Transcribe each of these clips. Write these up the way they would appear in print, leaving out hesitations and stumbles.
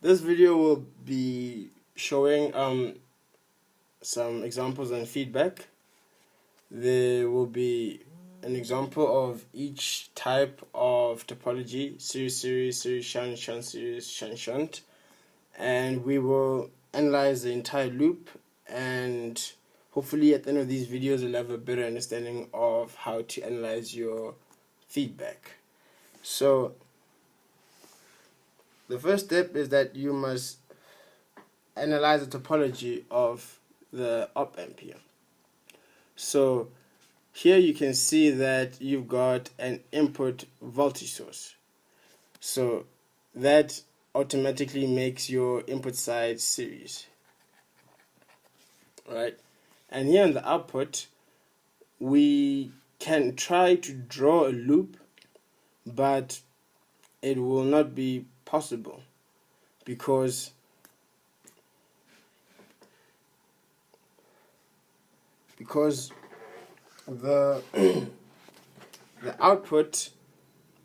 This video will be showing some examples and feedback. There will be an example of each type of topology: series-series, series-shunt, shunt-series, shunt-shunt, and we will analyze the entire loop, and hopefully at the end of these videos you'll have a better understanding of how to analyze your feedback. So the first step is that you must analyze the topology of the op amp here. So here you can see that you've got an input voltage source. So that automatically makes your input side series. Right? And here on the output, we can try to draw a loop, but it will not be possible because the the output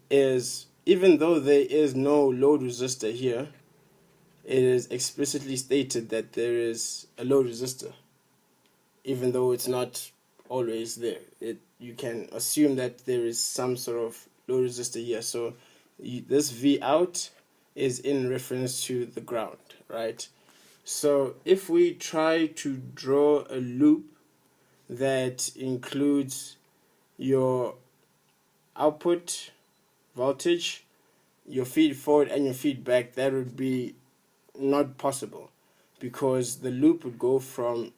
is, even though there is no load resistor here, it is explicitly stated that there is a load resistor, even though it's not always there. You can assume that there is some sort of load resistor here. So this V out is in reference to the ground, right? So if we try to draw a loop that includes your output voltage, your feed forward and your feedback, that would be not possible, because the loop would go from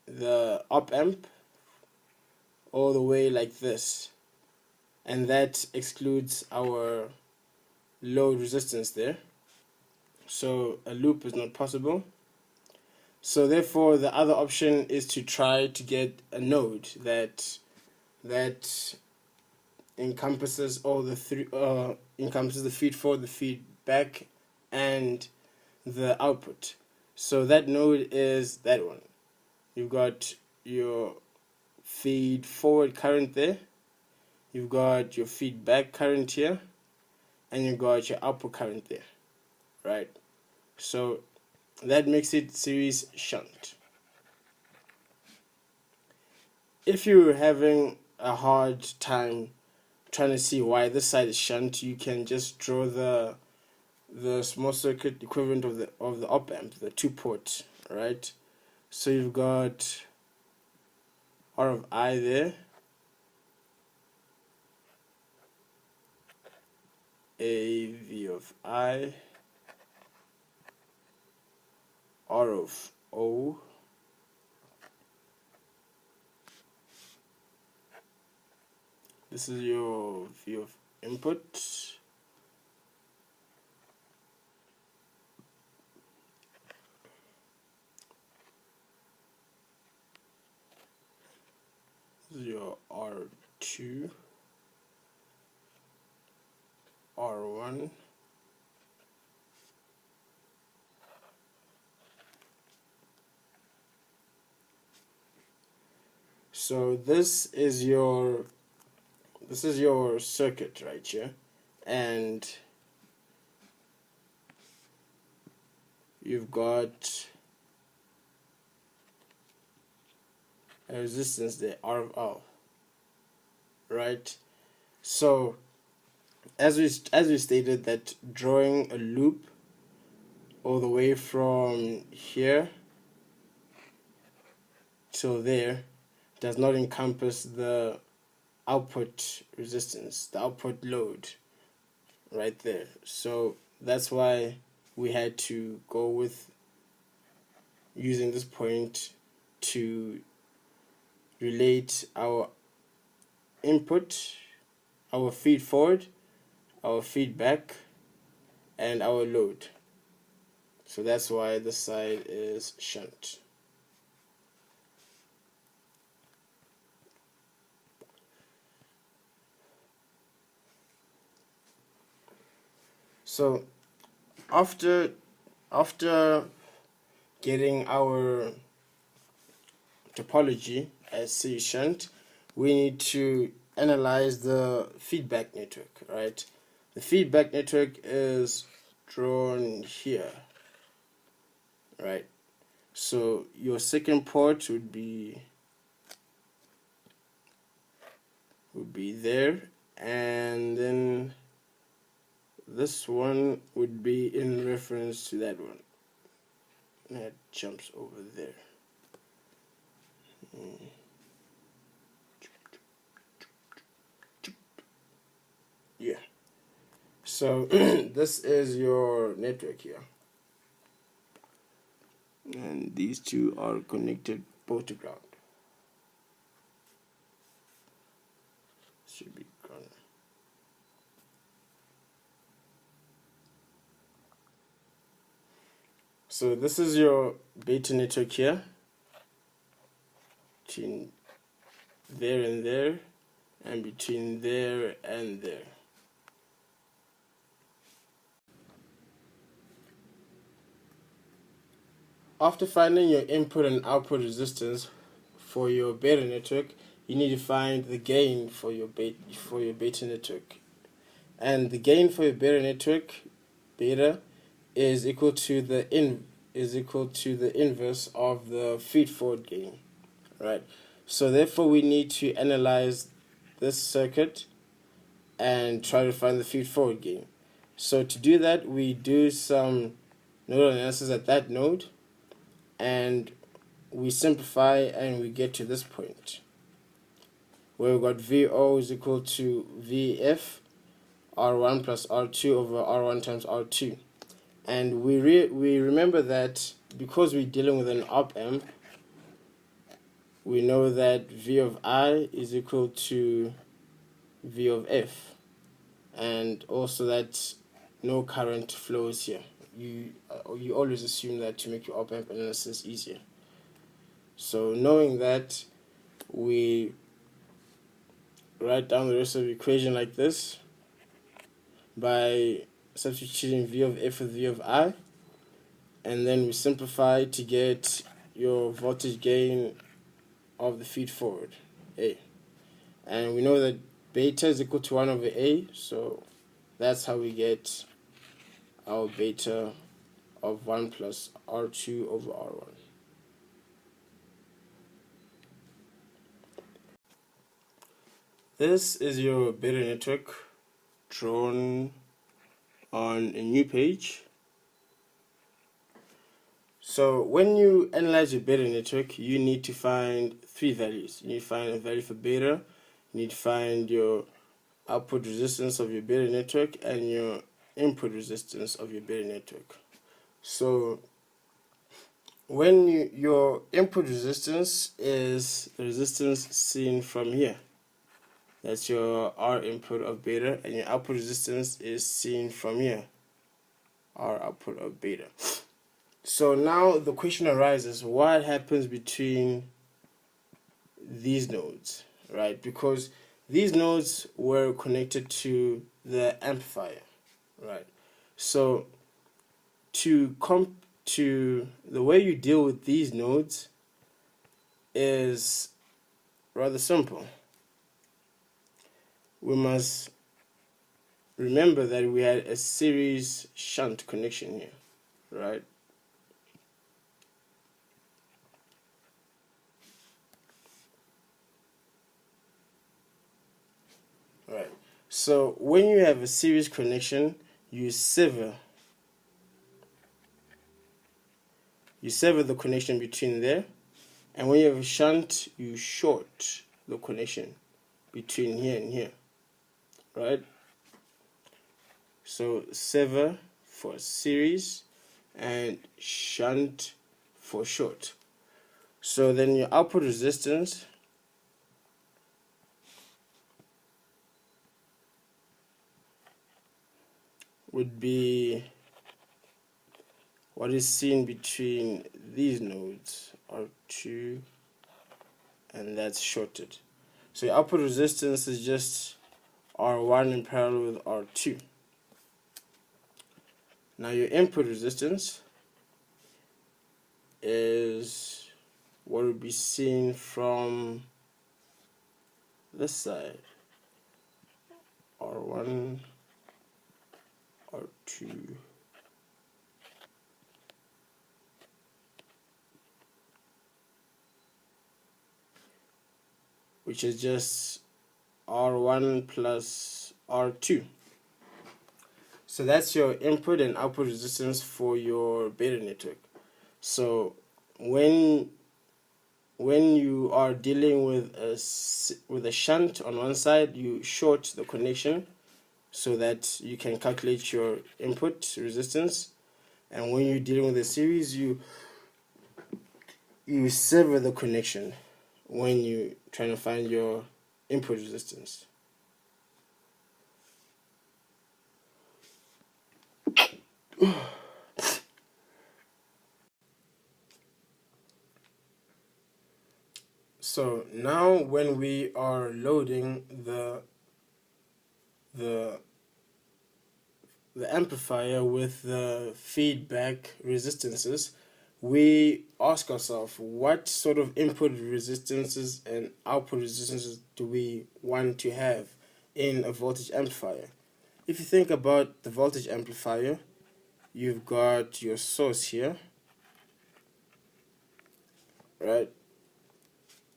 the op amp all the way like this, and that excludes our load resistance there. So a loop is not possible. So therefore the other option is to try to get a node that encompasses all the three, encompasses the feed forward, the feedback, and the output. So that node is that one. You've got your feed forward current there, you've got your feedback current here, and you've got your output current there, right? So that makes it series shunt. If you're having a hard time trying to see why this side is shunt, you can just draw the small circuit equivalent of the op amp, the 2-port, right? So you've got R of I there, A V of I, R of O, this is your V of input, this is your R2, R1, so this is your circuit right here, and you've got a resistance there, R of L, right? So as we stated, that drawing a loop all the way from here till there does not encompass the output resistance, the output load right there. So that's why we had to go with using this point to relate our input, our feed forward, our feedback, and our load. So that's why this side is shunt. So after getting our topology as series shunt, we need to analyze the feedback network, right? The feedback network is drawn here, right? So your second port would be there, and then this one would be in reference to that one. That jumps over there. Yeah. So this is your network here. And these two are connected both to ground. Should be ground. So this is your beta network here. Between there and there, and between there and there. After finding your input and output resistance for your beta network, you need to find the gain for your beta network. And the gain for your beta network, beta, is equal to the inverse of the feed-forward gain, right? So therefore, we need to analyze this circuit and try to find the feed-forward gain. So to do that, we do some nodal analysis at that node, and we simplify and we get to this point where we've got VO is equal to VF R1 plus R2 over R1 times R2. And we remember that because we're dealing with an op-amp, we know that V of I is equal to V of F, and also that no current flows here. You always assume that to make your op-amp analysis easier. So knowing that, we write down the rest of the equation like this by substituting V of F with V of I, and then we simplify to get your voltage gain of the feed forward, A. And we know that beta is equal to 1 over A, so that's how we get our beta of 1 plus R2 over R1. This is your beta network drawn on a new page. So when you analyze your beta network, you need to find three values. You need to find a value for beta, you need to find your output resistance of your beta network, and your input resistance of your beta network. So when your input resistance is the resistance seen from here, that's your R input of beta, and your output resistance is seen from here, R output of beta. So now the question arises, what happens between these nodes, right? Because these nodes were connected to the amplifier, right? So to the way you deal with these nodes is rather simple. We must remember that we had a series shunt connection here, right? Right. So when you have a series connection, you sever the connection between there, and when you have a shunt, you short the connection between here and here, right? So sever for series and shunt for short. So then your output resistance would be what is seen between these nodes, R2, and that's shorted. So your output resistance is just R1 in parallel with R2. Now your input resistance is what would be seen from this side, R1, R2, which is just R1 plus R2. So that's your input and output resistance for your beta network. So when you are dealing with a shunt on one side, you short the connection so that you can calculate your input resistance, and when you're dealing with a series, you sever the connection when you're trying to find your input resistance. So now when we are loading the amplifier with the feedback resistances, we ask ourselves, what sort of input resistances and output resistances do we want to have in a voltage amplifier? If you think about the voltage amplifier, you've got your source here, right?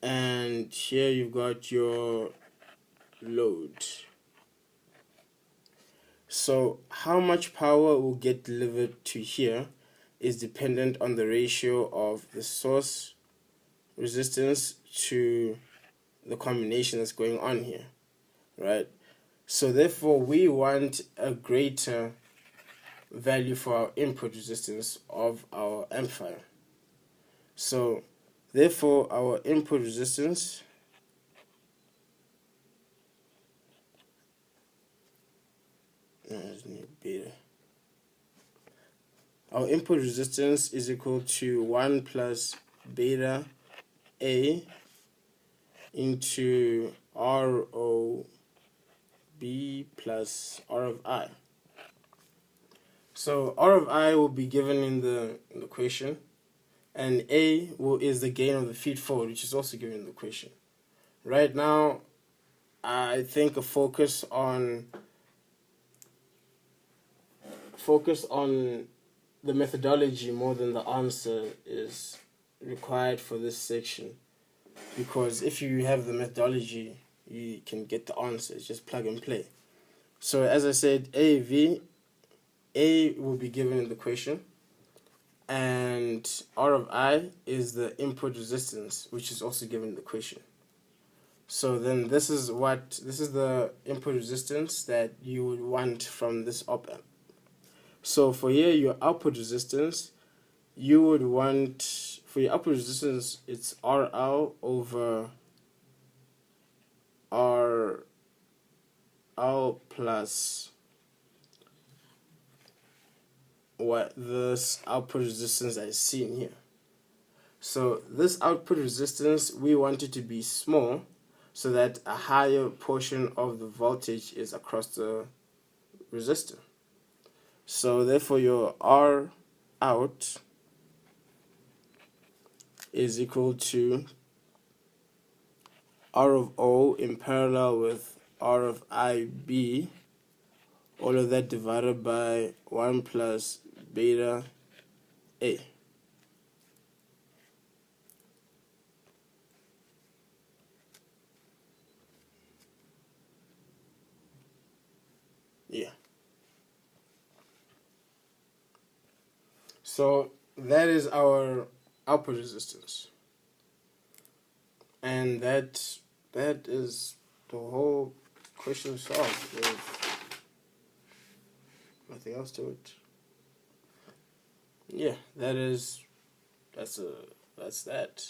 And here you've got your load. So how much power will get delivered to here is dependent on the ratio of the source resistance to the combination that's going on here, right? So therefore we want a greater value for our input resistance of our amplifier. So therefore our input resistance beta. Our input resistance is equal to 1 plus beta A into R O B plus R of I. So R of I will be given in the equation, and A is the gain of the feed forward, which is also given in the equation. Right now, I think a focus on the methodology more than the answer is required for this section, because if you have the methodology, you can get the answer. It's just plug and play. So as I said, A will be given in the equation, and R of I is the input resistance, which is also given in the equation. So then this is the input resistance that you would want from this op amp. So for here, your output resistance, you would want, for your output resistance, it's RL over RL plus what this output resistance I see in here. So this output resistance, we want it to be small so that a higher portion of the voltage is across the resistor. So therefore your R out is equal to R of O in parallel with R of IB, all of that divided by 1 plus beta A. Yeah. So that is our output resistance. And that is the whole question solved. There's nothing else to it. Yeah, that's that.